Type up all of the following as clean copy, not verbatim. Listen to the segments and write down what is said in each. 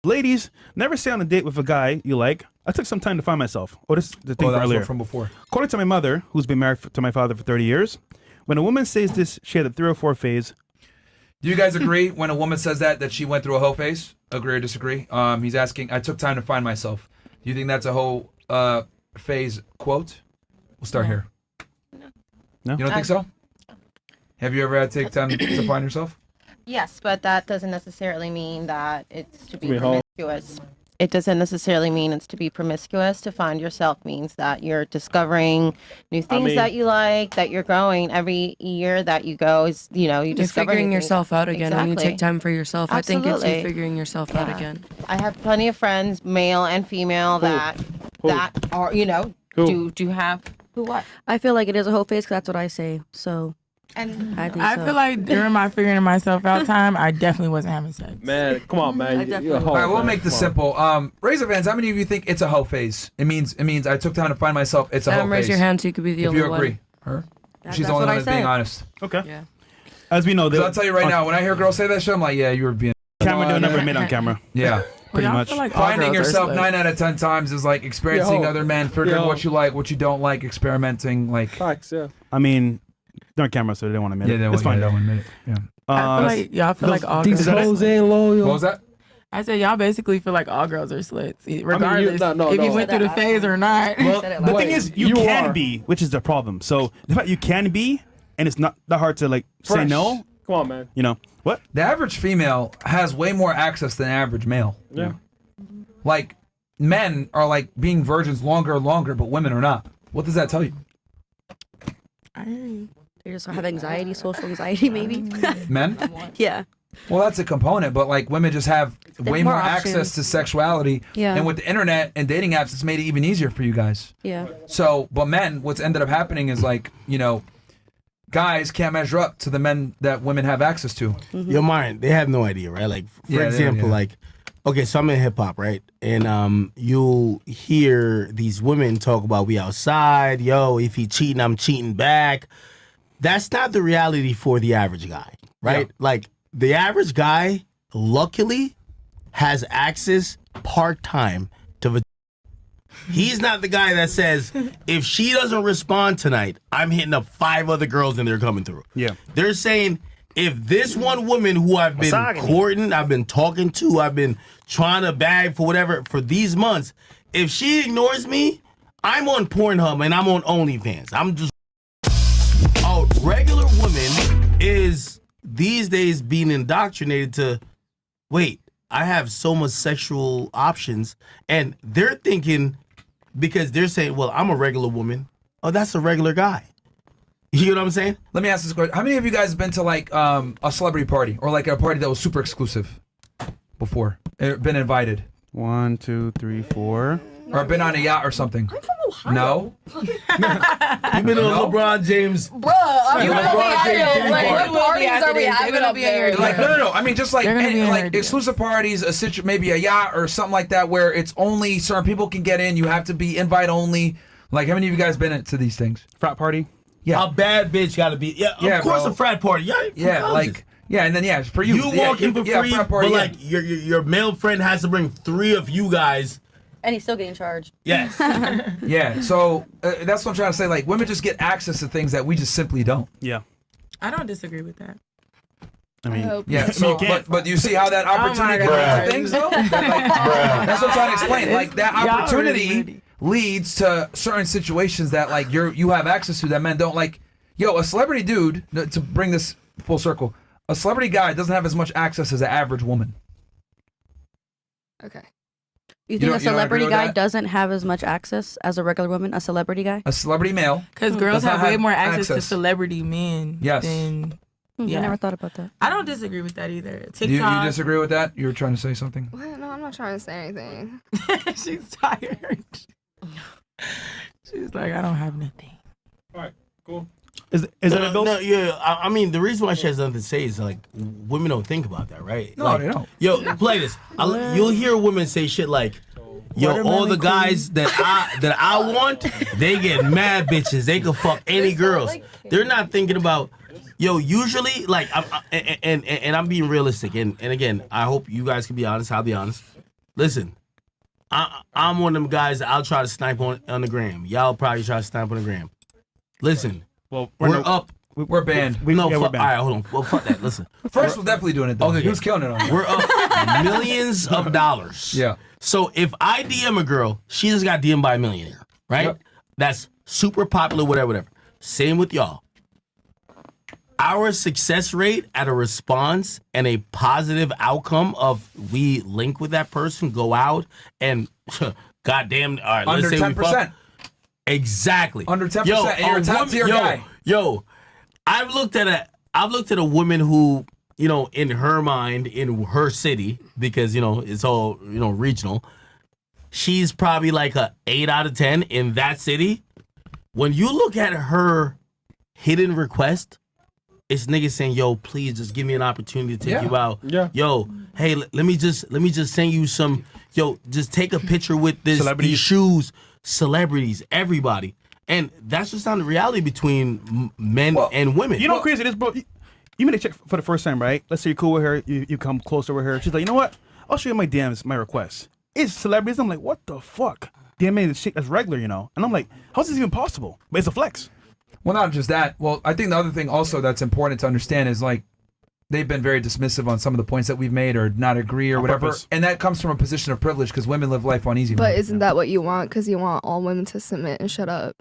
Ladies, never stay on a date with a guy you like. I took some time to find myself. Oh, this is the thing earlier. From before. According to my mother, who's been married to my father for 30 years, when a woman says this, she had a 3 or 4 phase. Do you guys agree when a woman says that she went through a hoe phase? Agree or disagree? He's asking, I took time to find myself. Do you think that's a hoe phase quote? We'll start here. No? You don't think so? Have you ever had to take time to find yourself? Yes, but that doesn't necessarily mean that it's to be promiscuous. It doesn't necessarily mean it's to be promiscuous. To find yourself means that you're discovering new things that you like, that you're growing every year that you go. Is you're figuring yourself out again when you take time for yourself. Absolutely. I think it's you figuring yourself out again. I have plenty of friends, male and female, that are do have who what. I feel like it is a whole phase because that's what I say. So. And I feel like during my figuring myself out time, I definitely wasn't having sex. Man, come on, man. You're a hoe, all right, we'll man. make this simple. Razor fans, how many of you think it's a hoe phase? It means I took time to find myself. It's a hoe phase. Raise your hand so you could be the only one. If you agree. Her? She's the only one that's being honest. Okay. Yeah. As we know, I'll tell you right now, when I hear girls say that shit, I'm like, yeah, you were being... Camera doing never made on camera. Yeah. Pretty much. Like finding yourself 9 out of 10 times is like experiencing other men, figuring what you like, what you don't like, experimenting. Like, facts, yeah. I mean, they're on camera, so they don't want to admit it. It's fine. They don't admit it. Yeah. I feel like all These girls. hoes ain't loyal. What was that? I said y'all basically feel like all girls are slits, regardless no, if you went through the phase or not. Well, the thing is, you can be, which is the problem. So the fact you can be, and it's not that hard to say no. Come on, man. You know what? The average female has way more access than average male. Yeah. Like, men are like being virgins longer and longer, but women are not. What does that tell you? They just have anxiety, social anxiety, maybe. Men? Yeah. Well, that's a component, but like women just have way more access to sexuality. Yeah. And with the internet and dating apps, it's made it even easier for you guys. Yeah. So, but men, what's ended up happening is like, guys can't measure up to the men that women have access to. Mm-hmm. Your mind, they have no idea, right? Like, for example, okay, so I'm in hip hop, right? And you'll hear these women talk about we outside, yo, if he cheating, I'm cheating back. That's not the reality for the average guy, right? Yeah. Like, the average guy, luckily, has access part-time to He's not the guy that says, if she doesn't respond tonight, I'm hitting up 5 other girls and they're coming through. Yeah. They're saying, if this one woman who I've been courting, I've been talking to, I've been trying to bag for whatever for these months, if she ignores me, I'm on Pornhub and I'm on OnlyFans. I'm just... A regular woman is these days being indoctrinated to, wait, I have so much sexual options, and they're thinking, because they're saying, well, I'm a regular woman. Oh, that's a regular guy. You know what I'm saying? Let me ask this question. How many of you guys have been to like a celebrity party or like a party that was super exclusive before? Been invited? 1, 2, 3, 4. Or been on a yacht or something? I'm from Ohio. No? You've been on LeBron James. Bruh, I'm from Ohio. Like, what parties are we having up there? Like, no. I mean, just like exclusive parties, maybe a yacht or something like that where it's only certain people can get in. You have to be invite only. Like, how many of you guys been to these things? Frat party? Yeah. A bad bitch gotta be. Yeah, of course, bro. A frat party. And then for you. You walking for free, but like your male friend has to bring 3 of you guys. And he's still getting charged. Yes. Yeah, so that's what I'm trying to say. Like, women just get access to things that we just simply don't. Yeah. I don't disagree with that. I mean, yeah. So, but do you see how that opportunity gets things though? That's what I'm trying to explain. Like, that opportunity leads to certain situations that like you have access to that men don't. Like, a celebrity dude, to bring this full circle, a celebrity guy doesn't have as much access as an average woman. Okay. You think a celebrity guy doesn't have as much access as a regular woman, a celebrity guy? A celebrity male. Because girls have way more access to celebrity men than... I never thought about that. I don't disagree with that either. TikTok. You disagree with that? You were trying to say something? What? No, I'm not trying to say anything. She's tired. She's like, I don't have nothing. All right, cool. Is that a bill? No, yeah. I mean, the reason why she has nothing to say is like women don't think about that, right? No, like, they don't. Yo, play this. You'll hear women say shit like, "Yo, all the guys that I want, they get mad bitches. They can fuck any girls." They're not thinking about, yo. Usually, like, and I'm being realistic, and again, I hope you guys can be honest. I'll be honest. Listen, I'm one of them guys that I'll try to snipe on the gram. Y'all probably try to snipe on the gram. Listen, well, we're up. We're banned. We're banned. All right, hold on. Well, fuck that. Listen. First, we're definitely doing it, though. Okay, he was killing it on. We're up millions of dollars. Yeah. So if I DM a girl, she just got DM'd by a millionaire, right? Yep. That's super popular, whatever. Same with y'all. Our success rate at a response and a positive outcome of we link with that person, go out, and goddamn, all right, Under let's say 10%. we fuck. Exactly. Under 10%, and you're a top tier guy. Yo, I've looked at a woman who, you know, in her mind, in her city, because, you know, it's all, you know, regional, she's probably like a 8 out of 10 in that city. When you look at her hidden request, it's niggas saying, yo, please just give me an opportunity to take you out. Yeah. Yo, hey, let me just send you some, yo, just take a picture with these shoes, celebrities, everybody. And that's just not the reality between men and women. You know, crazy it is, bro. You made a check for the first time, right? Let's say you're cool with her. You come closer with her. She's like, you know what? I'll show you my DMs, my requests. It's celebrities. I'm like, what the fuck? DMing is shit that's regular, you know? And I'm like, how's this even possible? But it's a flex. Well, not just that. Well, I think the other thing also that's important to understand is like they've been very dismissive on some of the points that we've made or not agree or whatever. Purpose. And that comes from a position of privilege because women live life on easy. But isn't that what you want? Because you want all women to submit and shut up.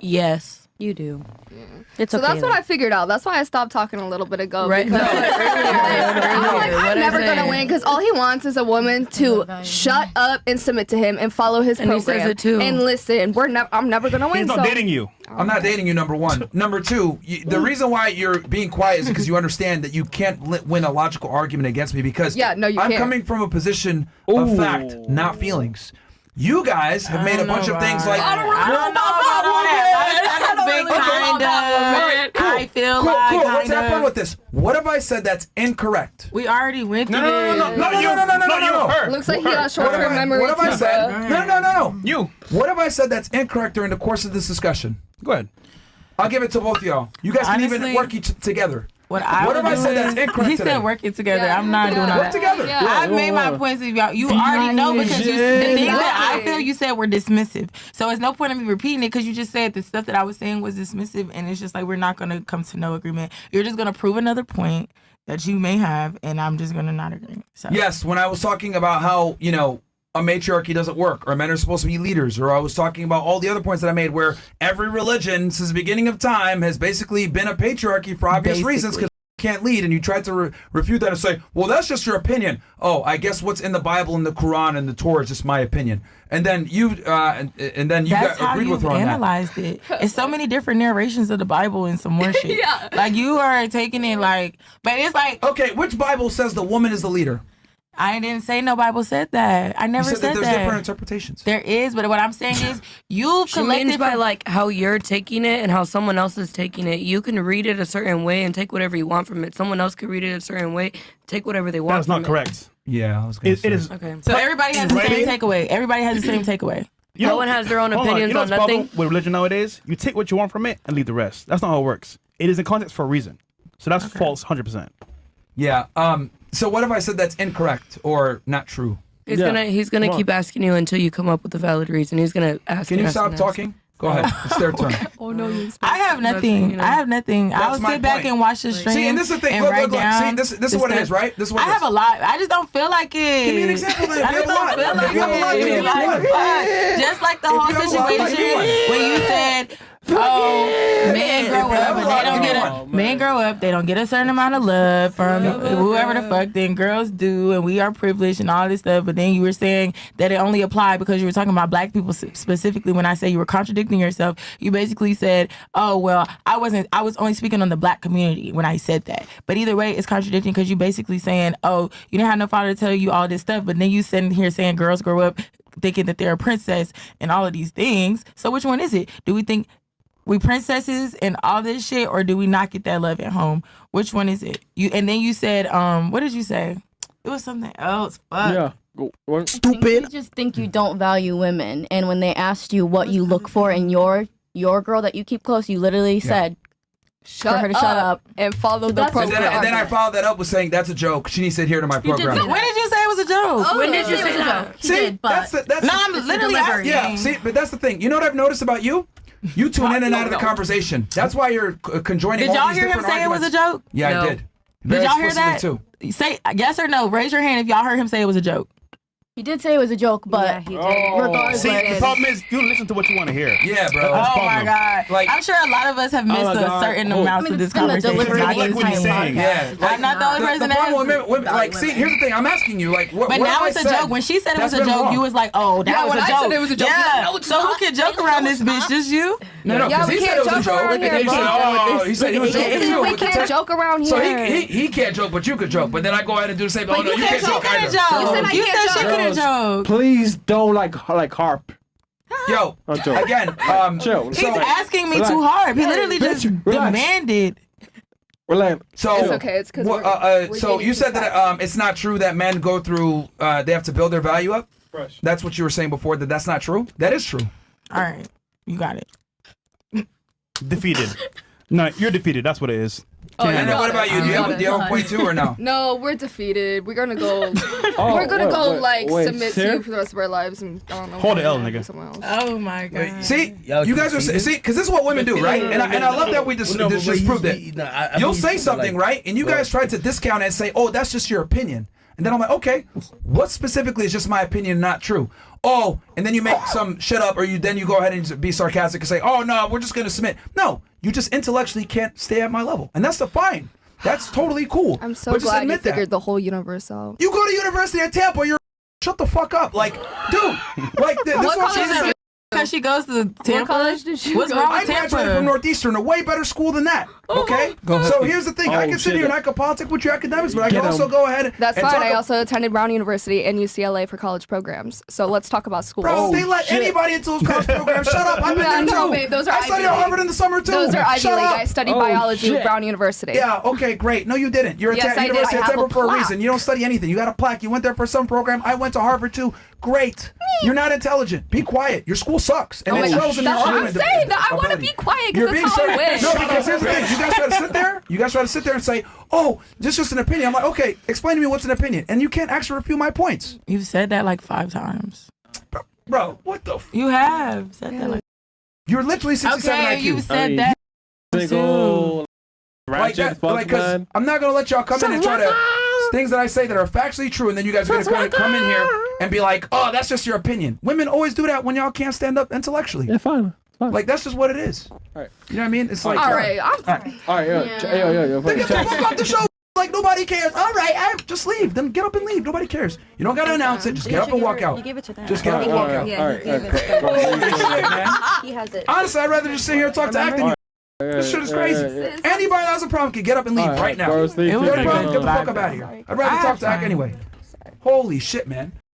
Yes, you do. Yeah. It's so okay. that's what I figured out. That's why I stopped talking a little bit ago. Right. Because I'm like, What I'm I never say? gonna win because all he wants is a woman to shut up and submit to him and follow his And he program says it too. and listen. I'm never gonna win. He's not so dating you. I'm not dating you, number one. Number two, the reason why you're being quiet is because you understand that you can't win a logical argument against me because Yeah, no, you I'm can't. coming from a position of fact, not feelings. You guys have made a bunch of things like I don't know about that. That's big kind of. I feel like cool. Let's kind have fun of. with this. What have I said that's incorrect? We already went through No. Looks like he got short-term memory. What have I too, said? bro. No. You. What have I said that's incorrect during the course of this discussion? Go ahead. I'll give it to both of y'all. You guys can even Honestly, work each together. What have I said that's incorrect He today? said working together. I'm not doing all Work that. together. Yeah. I've made my points. Y'all, you already know because the things that I Exactly. feel you said were dismissive. So it's no point in me repeating it because you just said the stuff that I was saying was dismissive, and it's just like we're not going to come to no agreement. You're just going to prove another point that you may have, and I'm just going to not agree. So. Yes, when I was talking about how, you know, a matriarchy doesn't work or men are supposed to be leaders, or I was talking about all the other points that I made where every religion since the beginning of time has basically been a patriarchy for obvious reasons because can't lead, and you tried to refute that and say, well, that's just your opinion. Oh, I guess what's in the Bible and the Quran and the Torah is just my opinion. And then you and then you That's how agreed with you've her on that. analyzed it. It's so many different narrations of the Bible and some more shit. Yeah. Like you are taking it like, but it's like Okay, which Bible says the woman is the leader? I didn't say no Bible said that. I You never said that said there's that. different interpretations. There is, but what I'm saying is you've She means collected by from- like how you're taking it and how someone else is taking it. You can read it a certain way and take whatever you want from it. Someone else could read it a certain way, take whatever they want. That's not from correct. Yeah, I was going to say. It is. Okay. So everybody has the Right. same takeaway. Everybody has the same takeaway. You No know- one has their own hold opinions you know on what's the problem nothing. with religion nowadays? You take what you want from it and leave the rest. That's not how it works. It is in context for a reason. So that's false, 100%. Yeah. So what have I said that's incorrect or not true? He's Yeah. gonna Come on. keep asking you until you come up with a valid reason. He's gonna ask. Can you and ask stop and ask. talking? Go ahead. It's their turn. Oh no, you. I have nothing. you know. I have nothing. That's I'll my sit back point. and watch the stream. See, and this is the thing. And Look, write look, look. down See, this is the what it stuff. is, right? This is what I it have is. a lot. I just don't feel like it. Give me an example then. If I you have just a lot. don't feel like If you have a lot, it. give me Like, one. fuck. Just like the If whole you have a lot, give me situation one. when you said, "Oh, men grow you have up a and lot, they don't give me get one. men grow up, they don't get a certain amount of love from whoever the fuck. Then girls do, and we are privileged and all this stuff." But then you were saying that it only applied because you were talking about black people specifically. When I say you were contradicting yourself, you basically said, "Oh well, I was only speaking on the black community when I said that." But either way, it's contradicting because you basically saying, "Oh, you didn't have no father to tell you all this stuff," but then you sitting here saying girls grow up thinking that they're a princess and all of these things. So which one is it? Do we think we princesses and all this shit, or do we not get that love at home? Which one is it? And then you said, what did you say? It was something else. Fuck. Yeah. Go, what? You just think you don't value women, and when they asked you what you look for in your girl that you keep close, you literally said for her to shut up and follow the That's- program. And then I followed that up with saying that's a joke. She needs to adhere to my program. When did you say it was a joke. When did you say that? He did, but that's No, I'm literally asking. yeah. See, but that's the thing. You know what I've noticed about you? You tune in and out of the conversation. That's why you're conjoining. Did all y'all these hear him different say it was a arguments. joke? Yeah, No. I did. Did Very y'all hear that? explicitly, too. Say yes or no. Raise your hand if y'all heard him say it was a joke. he did say it was a joke, but Yeah, he did. regardless. See, the problem is you listen to what you want to hear. Yeah, bro. That's Oh the my problem. God. Like- I'm sure a lot of us have missed my a God. certain Oh. amount I mean, of this it's been the conversation. delivery Not of just what he's saying. saying. Yeah, I'm not the only person the that problem has- with women, like, see, here's the thing. I'm asking you, like, what? But what now have it's I a said joke. When she said it was that's a been joke, wrong? you was like, "Oh, that Yeah, was when a I joke." said it was a joke, Yeah. no, it's So who not. can joke around this bitch? Just you? No, Yeah, because we he said can't it was a joke joke. around And then here, you said, bro. oh, he said he was joking Listen, too. we can't joke around So here. he can't joke, but you could joke. But then I go ahead and do the same. Oh, no, you can't She joke couldn't either. joke. You said I You can't said she joke. couldn't joke. Please don't like harp. Yo, I'm joking. again, Chill. He's so asking me Relax. too hard. He literally just relax. demanded. Relax. so It's okay. It's because so you said that it's not true that men go through they have to build their value up. Fresh. That's what you were saying before. That's not true. That is true. All right, you got it. Defeated. No, you're defeated. That's what it is. Oh, Can't And then handle what it. about you? Do you have a point too or no? No, we're defeated. We're gonna go. Oh, we're gonna go wait, submit to sir? you for the rest of our lives and I don't know. Hold the L, find nigga. someone else. Oh my God. See, you guys are see because this is what women do, right? And I love that we just proved it. You'll say something, right? And you guys try to discount it and say, "Oh, that's just your opinion." And then I'm like, "Okay, what specifically is just my opinion, not true?" Oh, and then you make some shit up, or you go ahead and be sarcastic and say, "Oh no, we're just gonna submit." No, you just intellectually can't stay at my level, and that's fine. That's totally cool. I'm so but just glad you admit that. figured the whole universe out. You go to University of Tampa, you're shut the fuck up, like, dude, like this is what I'm college saying. Because she goes to Tampa. college did she What's go wrong I with graduated from Tampa? Northeastern, a way better school than that. Okay? So here's the thing. I can sit shit. here and I can politic with your academics, but I can Get 'em. also go ahead That's and fine. talk I also attended Brown University and UCLA for college programs. So let's talk about school. Bro, they let anybody into those college programs. Shut up. I've been there No, too. babe, those are I studied Ivy at League. Harvard in the summer too. Those are Ivy Shut League. up. I studied biology shit. at Brown University. Yeah, okay, great. No, you didn't. You're Yes, at I did. University I of have a Tampa for a plaque. reason. You don't study anything. You got a plaque. You went there for some program. I went to Harvard too. Great. You're not intelligent. Be quiet. Your school sucks. And Oh my it God. shows in your That's what I'm argument saying. That I want to ability. be quiet You're because being that's how I so wish. no, because here's the thing. You guys try to sit there. You guys try to sit there and say, "Oh, this is just an opinion." I'm like, "Okay, explain to me what's an opinion," and you can't actually refute my points, You've said that like 5 times. bro. What the? You have said that like. You're literally 67 Okay, IQ. you said mean, that. Single. like Ratchet, that, fuck like, cause man. I'm not gonna let y'all come in and try to things that I say that are factually true, and then you guys are gonna come in here and be like, "Oh, that's just your opinion." Women always do that when y'all can't stand up intellectually. Yeah, fine. Fine. Like that's just what it is. Alright. You know what I mean? It's like, All right, I'm All right, yo, yo. Get the fuck off the show. Like nobody cares. All right, just leave. Then get up and leave. Nobody cares. You don't gotta announce it. Just get up and walk out. You gave it to them. Just get up and walk out. Yeah, he gave it to them. Holy shit, man. He has it. Honestly, I'd rather just sit here and talk to Act than you. This shit is crazy. Anybody that has a problem can get up and leave right now. Bro, You sleep. got a problem? good Get the fuck vibe, up out of though. here. I'd rather talk to Act anyway. Holy shit, man.